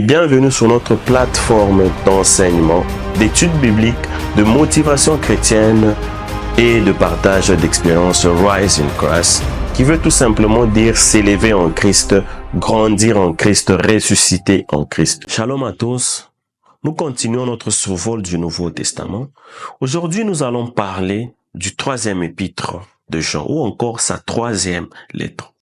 Bienvenue sur notre plateforme d'enseignement, d'études bibliques, de motivation chrétienne et de partage d'expériences Rise in Christ, qui veut tout simplement dire s'élever en Christ, grandir en Christ, ressusciter en Christ. Shalom à tous. Nous continuons notre survol du Nouveau Testament. Aujourd'hui, nous allons parler du troisième épître de Jean, ou encore sa troisième lettre.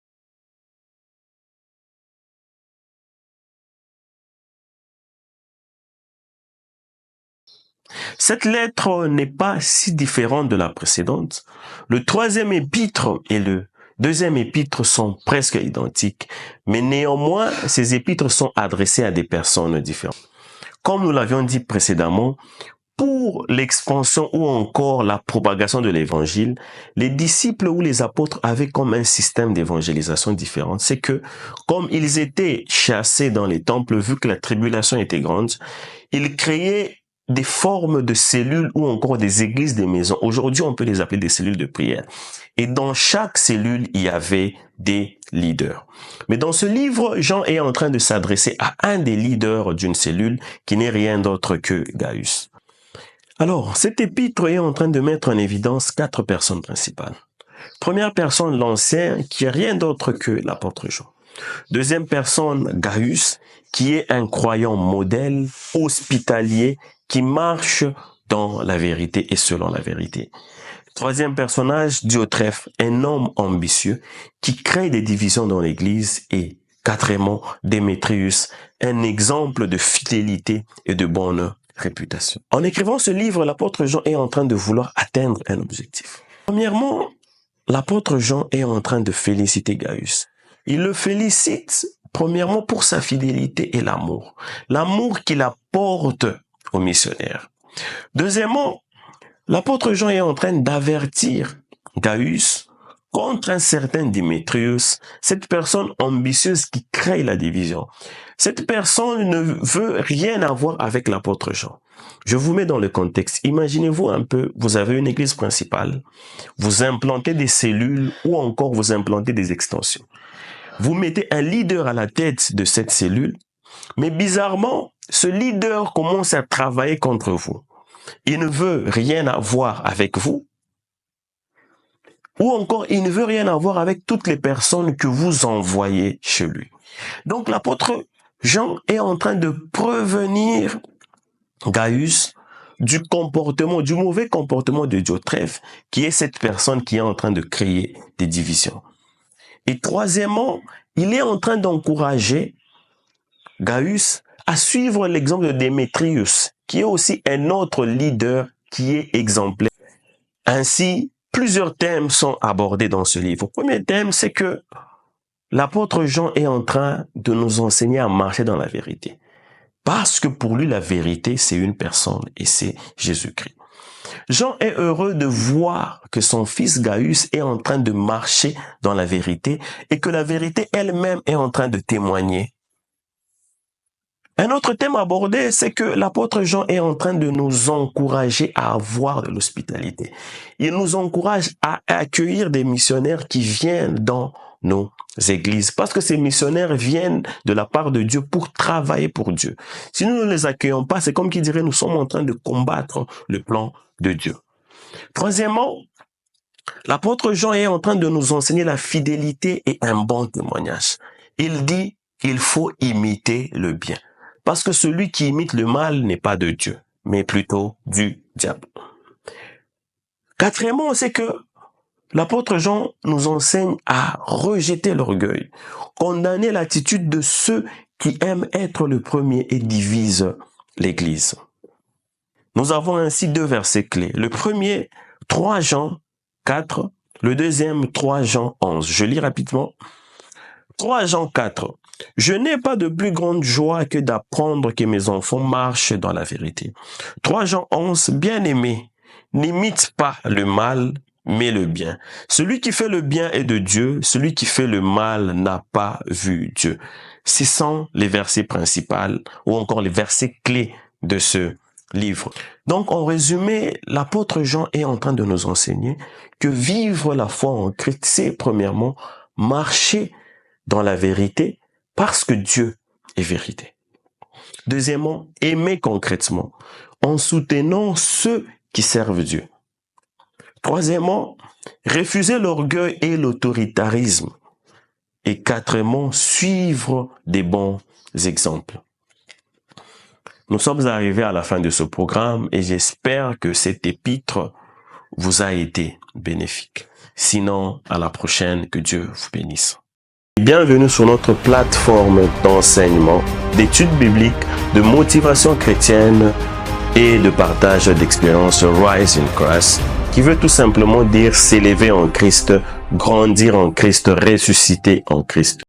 Cette lettre n'est pas si différente de la précédente. Le troisième épître et le deuxième épître sont presque identiques, mais néanmoins, ces épîtres sont adressés à des personnes différentes. Comme nous l'avions dit précédemment, pour l'expansion ou encore la propagation de l'évangile, les disciples ou les apôtres avaient comme un système d'évangélisation différent. C'est que, comme ils étaient chassés dans les temples, vu que la tribulation était grande, ils créaient des formes de cellules ou encore des églises, des maisons. Aujourd'hui, on peut les appeler des cellules de prière. Et dans chaque cellule, il y avait des leaders. Mais dans ce livre, Jean est en train de s'adresser à un des leaders d'une cellule qui n'est rien d'autre que Gaius. Alors, cet épître est en train de mettre en évidence 4 personnes principales. Première personne, l'ancien, qui est rien d'autre que l'apôtre Jean. Deuxième personne, Gaius, qui est un croyant modèle, hospitalier, qui marche dans la vérité et selon la vérité. Troisième personnage, Diotrephe, un homme ambitieux qui crée des divisions dans l'Église. Et quatrièmement, Démétrius, un exemple de fidélité et de bonne réputation. En écrivant ce livre, l'apôtre Jean est en train de vouloir atteindre un objectif. Premièrement, l'apôtre Jean est en train de féliciter Gaius. Il le félicite premièrement pour sa fidélité et l'amour. L'amour qu'il apporte aux missionnaires. Deuxièmement, l'apôtre Jean est en train d'avertir Gaius contre un certain Démétrius, cette personne ambitieuse qui crée la division. Cette personne ne veut rien avoir avec l'apôtre Jean. Je vous mets dans le contexte. Imaginez-vous un peu, vous avez une église principale, vous implantez des cellules ou encore vous implantez des extensions. Vous mettez un leader à la tête de cette cellule, mais bizarrement, ce leader commence à travailler contre vous. Il ne veut rien avoir avec vous, ou encore il ne veut rien avoir avec toutes les personnes que vous envoyez chez lui. Donc l'apôtre Jean est en train de prévenir Gaius du mauvais comportement de Diotrephe, qui est cette personne qui est en train de créer des divisions. Et troisièmement, il est en train d'encourager Gaius à suivre l'exemple de Démétrius, qui est aussi un autre leader qui est exemplaire. Ainsi, plusieurs thèmes sont abordés dans ce livre. Le premier thème, c'est que l'apôtre Jean est en train de nous enseigner à marcher dans la vérité. Parce que pour lui, la vérité, c'est une personne et c'est Jésus-Christ. Jean est heureux de voir que son fils Gaius est en train de marcher dans la vérité et que la vérité elle-même est en train de témoigner. Un autre thème abordé, c'est que l'apôtre Jean est en train de nous encourager à avoir de l'hospitalité. Il nous encourage à accueillir des missionnaires qui viennent dans nos églises, parce que ces missionnaires viennent de la part de Dieu pour travailler pour Dieu. Si nous ne les accueillons pas, c'est comme qui dirait nous sommes en train de combattre le plan de Dieu. Troisièmement, l'apôtre Jean est en train de nous enseigner la fidélité et un bon témoignage. Il dit qu'il faut imiter le bien. Parce que celui qui imite le mal n'est pas de Dieu, mais plutôt du diable. Quatrièmement, c'est que l'apôtre Jean nous enseigne à rejeter l'orgueil, condamner l'attitude de ceux qui aiment être le premier et divisent l'Église. Nous avons ainsi 2 versets clés. Le premier, 3 Jean 4, le deuxième, 3 Jean 11. Je lis rapidement. 3 Jean 4. Je n'ai pas de plus grande joie que d'apprendre que mes enfants marchent dans la vérité. 3 Jean 11, bien-aimés, n'imite pas le mal, mais le bien. Celui qui fait le bien est de Dieu, celui qui fait le mal n'a pas vu Dieu. Ce sont les versets principaux ou encore les versets clés de ce livre. Donc, en résumé, l'apôtre Jean est en train de nous enseigner que vivre la foi en Christ, c'est premièrement marcher dans la vérité parce que Dieu est vérité. Deuxièmement, aimer concrètement en soutenant ceux qui servent Dieu. Troisièmement, refuser l'orgueil et l'autoritarisme. Et quatrièmement, suivre des bons exemples. Nous sommes arrivés à la fin de ce programme et j'espère que cet épître vous a été bénéfique. Sinon, à la prochaine, que Dieu vous bénisse. Bienvenue sur notre plateforme d'enseignement, d'études bibliques, de motivation chrétienne et de partage d'expériences Rise in Christ, qui veut tout simplement dire s'élever en Christ, grandir en Christ, ressusciter en Christ.